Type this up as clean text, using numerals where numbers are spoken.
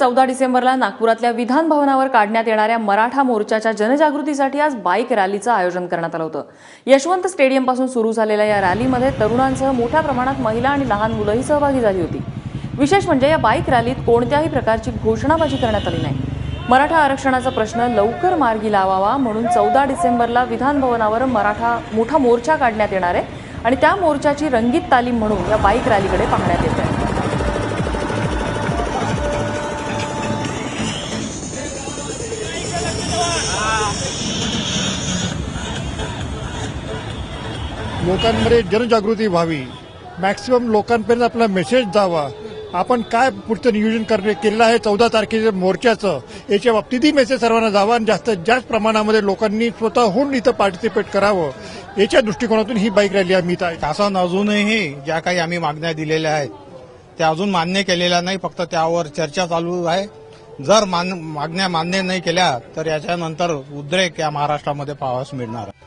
14 डिसेंबरला नागपुरातल्या विधान भवनावर काढण्यात येणाऱ्या मराठा मोर्चाच्या जनजागृतीसाठी आज बाईक रॅलीचं आयोजन करण्यात आलं होतं। यशवंत स्टेडियम पासून सुरू झालेल्या या रॅलीमध्ये तरुणांसह मोठ्या प्रमाणात महिला आणि लहान मुलंही सहभागी झाली होती। विशेष म्हणजे या बाईक रॅलीत कोणत्याही प्रकारची घोषणाबाजी करण्यात आली नाही। मराठा आरक्षणाचा प्रश्न लवकर मार्गी लावावा म्हणून 14 डिसेंबरला विधान भवनावर मराठा मोठा मोर्चा काढण्यात येणार आहे आणि त्या मोर्चाची रंगीत तालीम म्हणून या बाईक रॅलीकडे पाहण्यात येत आहे। लोकांमध्ये जनजागृती व्हावी, मॅक्सिमम लोकांपर्यंत आपला मेसेज जावा, आपण काय पुढचं नियोजन केलेलं आहे 14 तारखेच्या मोर्चाचं याच्या बाबतीतही मेसेज सर्वांना जावा आणि जास्तीत जास्त प्रमाणामध्ये लोकांनी स्वतःहून इथं पार्टिसिपेट करावं याच्या दृष्टिकोनातून ही बाईक रॅली आम्ही इथं आहे। शासन अजूनही ज्या काही आम्ही मागण्या दिलेल्या आहेत त्या अजून मान्य केलेल्या नाही, फक्त त्यावर चर्चा चालू आहे। जर मागण्या मान्य नाही केल्या तर याच्यानंतर उद्रेक या महाराष्ट्रामध्ये पाहावयास मिळणार आहे।